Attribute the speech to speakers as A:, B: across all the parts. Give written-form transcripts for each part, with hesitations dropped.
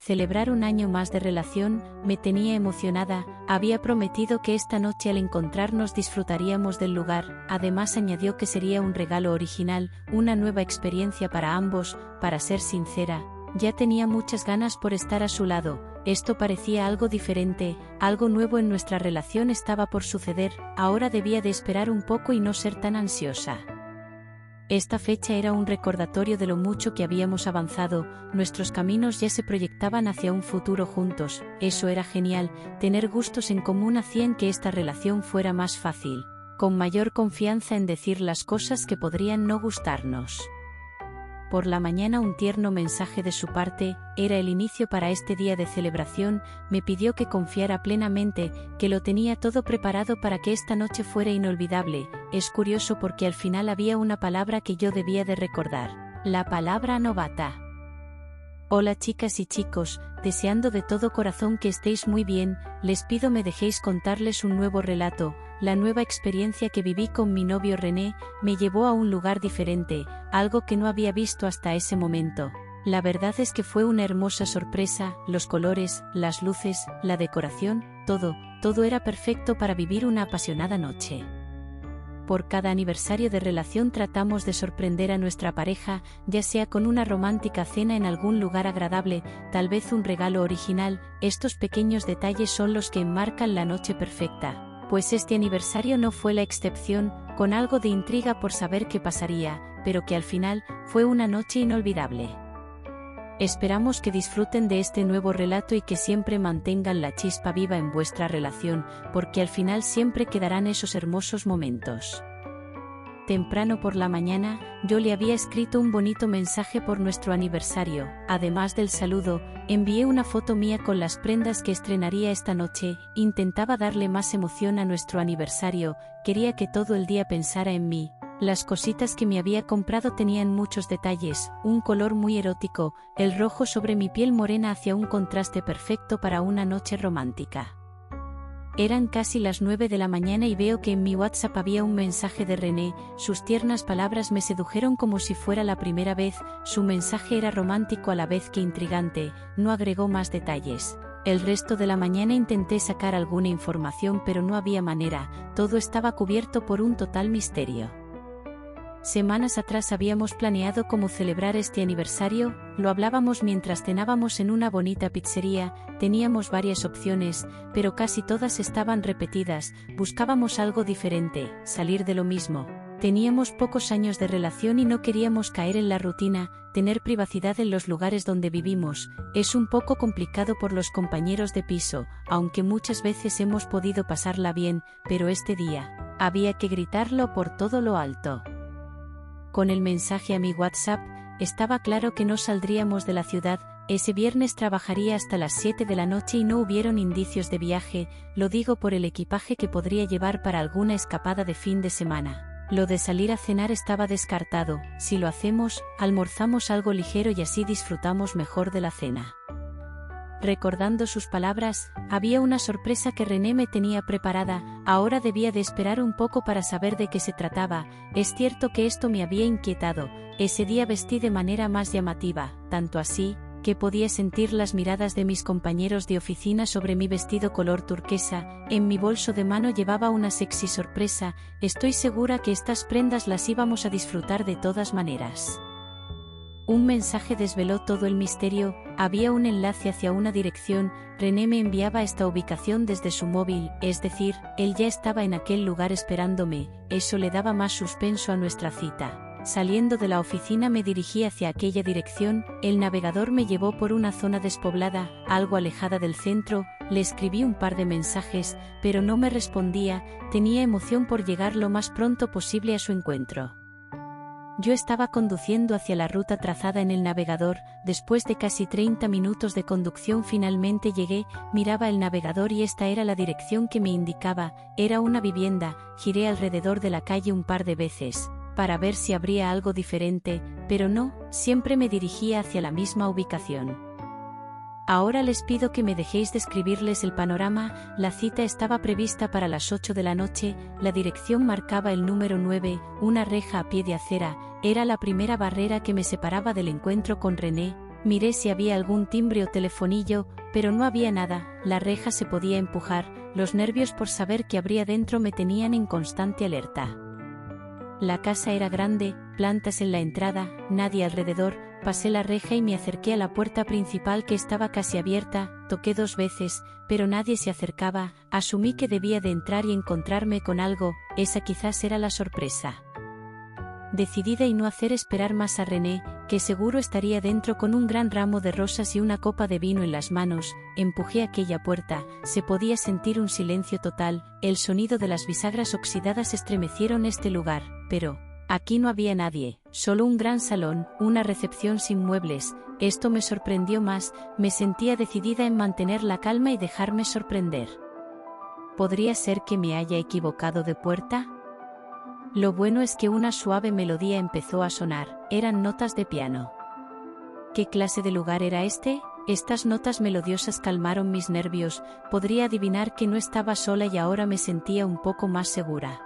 A: Celebrar un año más de relación me tenía emocionada. Había prometido que esta noche al encontrarnos disfrutaríamos del lugar. Además añadió que sería un regalo original, una nueva experiencia para ambos. Para ser sincera, ya tenía muchas ganas por estar a su lado. Esto parecía algo diferente, algo nuevo en nuestra relación estaba por suceder. Ahora debía de esperar un poco y no ser tan ansiosa. Esta fecha era un recordatorio de lo mucho que habíamos avanzado, nuestros caminos ya se proyectaban hacia un futuro juntos. Eso era genial, tener gustos en común hacían que esta relación fuera más fácil, con mayor confianza en decir las cosas que podrían no gustarnos. Por la mañana un tierno mensaje de su parte, era el inicio para este día de celebración, me pidió que confiara plenamente, que lo tenía todo preparado para que esta noche fuera inolvidable. Es curioso porque al final había una palabra que yo debía de recordar, la palabra novata. Hola chicas y chicos, deseando de todo corazón que estéis muy bien, les pido me dejéis contarles un nuevo relato. La nueva experiencia que viví con mi novio René me llevó a un lugar diferente, algo que no había visto hasta ese momento. La verdad es que fue una hermosa sorpresa, los colores, las luces, la decoración, todo era perfecto para vivir una apasionada noche. Por cada aniversario de relación tratamos de sorprender a nuestra pareja, ya sea con una romántica cena en algún lugar agradable, tal vez un regalo original. Estos pequeños detalles son los que enmarcan la noche perfecta. Pues este aniversario no fue la excepción, con algo de intriga por saber qué pasaría, pero que al final fue una noche inolvidable. Esperamos que disfruten de este nuevo relato y que siempre mantengan la chispa viva en vuestra relación, porque al final siempre quedarán esos hermosos momentos. Temprano por la mañana, yo le había escrito un bonito mensaje por nuestro aniversario. Además del saludo, envié una foto mía con las prendas que estrenaría esta noche. Intentaba darle más emoción a nuestro aniversario, quería que todo el día pensara en mí. Las cositas que me había comprado tenían muchos detalles, un color muy erótico, el rojo sobre mi piel morena hacía un contraste perfecto para una noche romántica. Eran casi las 9 de la mañana y veo que en mi WhatsApp había un mensaje de René, sus tiernas palabras me sedujeron como si fuera la primera vez, su mensaje era romántico a la vez que intrigante, no agregó más detalles. El resto de la mañana intenté sacar alguna información pero no había manera, todo estaba cubierto por un total misterio. Semanas atrás habíamos planeado cómo celebrar este aniversario, lo hablábamos mientras cenábamos en una bonita pizzería, teníamos varias opciones, pero casi todas estaban repetidas, buscábamos algo diferente, salir de lo mismo. Teníamos pocos años de relación y no queríamos caer en la rutina, tener privacidad en los lugares donde vivimos, es un poco complicado por los compañeros de piso, aunque muchas veces hemos podido pasarla bien, pero este día, había que gritarlo por todo lo alto. Con el mensaje a mi WhatsApp, estaba claro que no saldríamos de la ciudad, ese viernes trabajaría hasta las 7 de la noche y no hubieron indicios de viaje, lo digo por el equipaje que podría llevar para alguna escapada de fin de semana. Lo de salir a cenar estaba descartado, si lo hacemos, almorzamos algo ligero y así disfrutamos mejor de la cena. Recordando sus palabras, había una sorpresa que René me tenía preparada, ahora debía de esperar un poco para saber de qué se trataba. Es cierto que esto me había inquietado, ese día vestí de manera más llamativa, tanto así, que podía sentir las miradas de mis compañeros de oficina sobre mi vestido color turquesa, en mi bolso de mano llevaba una sexy sorpresa, estoy segura que estas prendas las íbamos a disfrutar de todas maneras. Un mensaje desveló todo el misterio, había un enlace hacia una dirección, René me enviaba esta ubicación desde su móvil, es decir, él ya estaba en aquel lugar esperándome, eso le daba más suspenso a nuestra cita. Saliendo de la oficina me dirigí hacia aquella dirección, el navegador me llevó por una zona despoblada, algo alejada del centro, le escribí un par de mensajes, pero no me respondía, tenía emoción por llegar lo más pronto posible a su encuentro. Yo estaba conduciendo hacia la ruta trazada en el navegador, después de casi 30 minutos de conducción finalmente llegué, miraba el navegador y esta era la dirección que me indicaba, era una vivienda, giré alrededor de la calle un par de veces, para ver si habría algo diferente, pero no, siempre me dirigía hacia la misma ubicación. Ahora les pido que me dejéis describirles el panorama, la cita estaba prevista para las 8 de la noche, la dirección marcaba el número 9, una reja a pie de acera, era la primera barrera que me separaba del encuentro con René, Miré si había algún timbre o telefonillo, pero no había nada, la reja se podía empujar, los nervios por saber qué habría dentro me tenían en constante alerta. La casa era grande, plantas en la entrada, nadie alrededor, pasé la reja y me acerqué a la puerta principal que estaba casi abierta, toqué 2 veces, pero nadie se acercaba, asumí que debía de entrar y encontrarme con algo, esa quizás era la sorpresa. Decidida y no hacer esperar más a René, que seguro estaría dentro con un gran ramo de rosas y una copa de vino en las manos, empujé aquella puerta, se podía sentir un silencio total, el sonido de las bisagras oxidadas estremecieron este lugar, pero aquí no había nadie, solo un gran salón, una recepción sin muebles, esto me sorprendió más, me sentía decidida en mantener la calma y dejarme sorprender. ¿Podría ser que me haya equivocado de puerta? Lo bueno es que una suave melodía empezó a sonar, eran notas de piano. ¿Qué clase de lugar era este? Estas notas melodiosas calmaron mis nervios, podría adivinar que no estaba sola y ahora me sentía un poco más segura.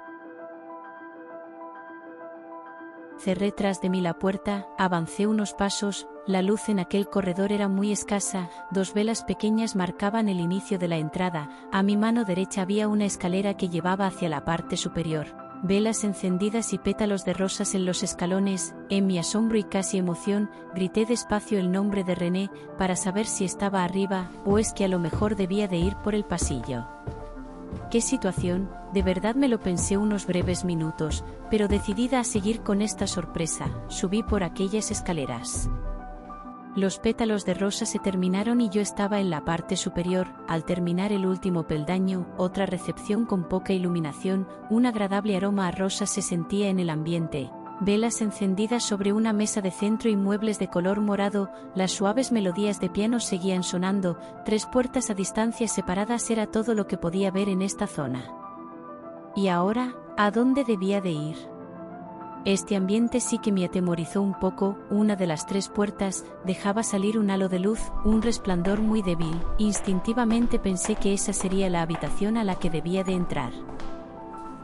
A: Cerré tras de mí la puerta, avancé unos pasos, la luz en aquel corredor era muy escasa, 2 velas pequeñas marcaban el inicio de la entrada, a mi mano derecha había una escalera que llevaba hacia la parte superior. Velas encendidas y pétalos de rosas en los escalones, en mi asombro y casi emoción, grité despacio el nombre de René, para saber si estaba arriba, o es que a lo mejor debía de ir por el pasillo. ¿Qué situación? De verdad me lo pensé unos breves minutos, pero decidida a seguir con esta sorpresa, subí por aquellas escaleras. Los pétalos de rosa se terminaron y yo estaba en la parte superior, al terminar el último peldaño, otra recepción con poca iluminación, un agradable aroma a rosas se sentía en el ambiente, velas encendidas sobre una mesa de centro y muebles de color morado, las suaves melodías de piano seguían sonando, 3 puertas a distancias separadas era todo lo que podía ver en esta zona. ¿Y ahora, a dónde debía de ir? Este ambiente sí que me atemorizó un poco, una de las 3 puertas dejaba salir un halo de luz, un resplandor muy débil, instintivamente pensé que esa sería la habitación a la que debía de entrar.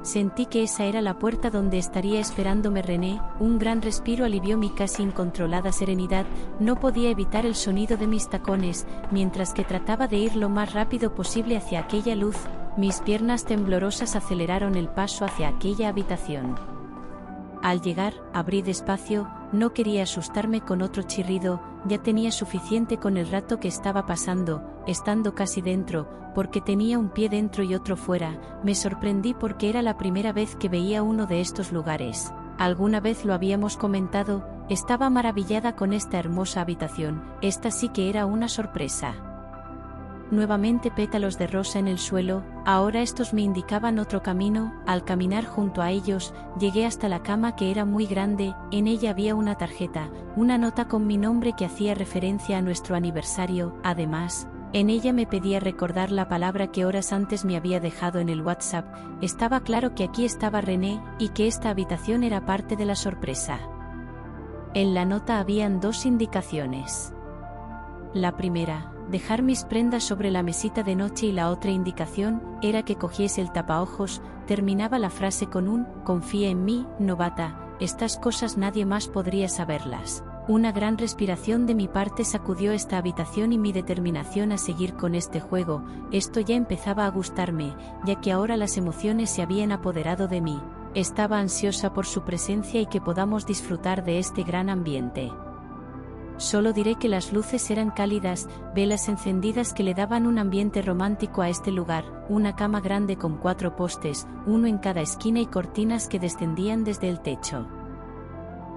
A: Sentí que esa era la puerta donde estaría esperándome René, un gran respiro alivió mi casi incontrolada serenidad, no podía evitar el sonido de mis tacones, mientras que trataba de ir lo más rápido posible hacia aquella luz, mis piernas temblorosas aceleraron el paso hacia aquella habitación. Al llegar, abrí despacio, no quería asustarme con otro chirrido, ya tenía suficiente con el rato que estaba pasando, estando casi dentro, porque tenía un pie dentro y otro fuera, me sorprendí porque era la primera vez que veía uno de estos lugares. Alguna vez lo habíamos comentado, estaba maravillada con esta hermosa habitación, esta sí que era una sorpresa. Nuevamente pétalos de rosa en el suelo, ahora estos me indicaban otro camino, al caminar junto a ellos, llegué hasta la cama que era muy grande, en ella había una tarjeta, una nota con mi nombre que hacía referencia a nuestro aniversario, además, en ella me pedía recordar la palabra que horas antes me había dejado en el WhatsApp, estaba claro que aquí estaba René, y que esta habitación era parte de la sorpresa. En la nota habían 2 indicaciones. La primera, dejar mis prendas sobre la mesita de noche y la otra indicación, era que cogiese el tapaojos, terminaba la frase con un, confía en mí, novata, estas cosas nadie más podría saberlas. Una gran respiración de mi parte sacudió esta habitación y mi determinación a seguir con este juego, esto ya empezaba a gustarme, ya que ahora las emociones se habían apoderado de mí, estaba ansiosa por su presencia y que podamos disfrutar de este gran ambiente. Solo diré que las luces eran cálidas, velas encendidas que le daban un ambiente romántico a este lugar, una cama grande con 4 postes, uno en cada esquina y cortinas que descendían desde el techo.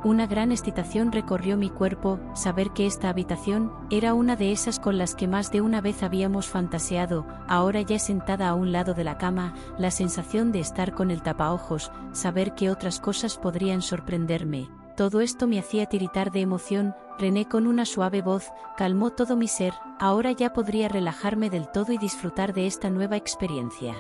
A: Una gran excitación recorrió mi cuerpo, saber que esta habitación era una de esas con las que más de una vez habíamos fantaseado, ahora ya sentada a un lado de la cama, la sensación de estar con el tapaojos, saber que otras cosas podrían sorprenderme. Todo esto me hacía tiritar de emoción, René con una suave voz, calmó todo mi ser, ahora ya podría relajarme del todo y disfrutar de esta nueva experiencia.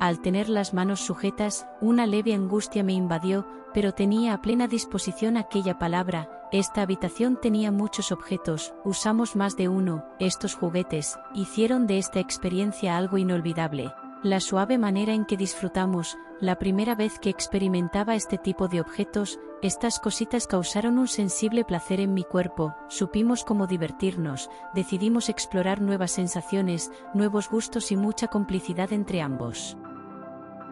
A: Al tener las manos sujetas, una leve angustia me invadió, pero tenía a plena disposición aquella palabra, esta habitación tenía muchos objetos, usamos más de uno, estos juguetes, hicieron de esta experiencia algo inolvidable. La suave manera en que disfrutamos, la primera vez que experimentaba este tipo de objetos, estas cositas causaron un sensible placer en mi cuerpo, supimos cómo divertirnos, decidimos explorar nuevas sensaciones, nuevos gustos y mucha complicidad entre ambos.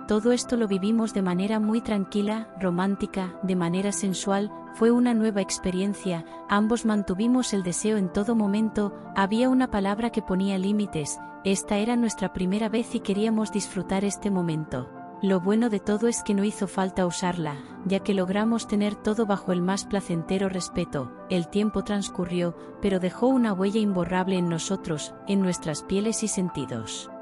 A: Todo esto lo vivimos de manera muy tranquila, romántica, de manera sensual, fue una nueva experiencia, ambos mantuvimos el deseo en todo momento, había una palabra que ponía límites, esta era nuestra primera vez y queríamos disfrutar este momento. Lo bueno de todo es que no hizo falta usarla, ya que logramos tener todo bajo el más placentero respeto, el tiempo transcurrió, pero dejó una huella imborrable en nosotros, en nuestras pieles y sentidos.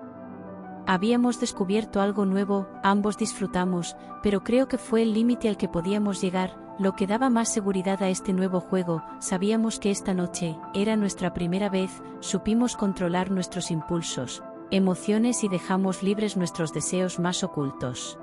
A: Habíamos descubierto algo nuevo, ambos disfrutamos, pero creo que fue el límite al que podíamos llegar, lo que daba más seguridad a este nuevo juego, sabíamos que esta noche, era nuestra primera vez, supimos controlar nuestros impulsos, emociones y dejamos libres nuestros deseos más ocultos.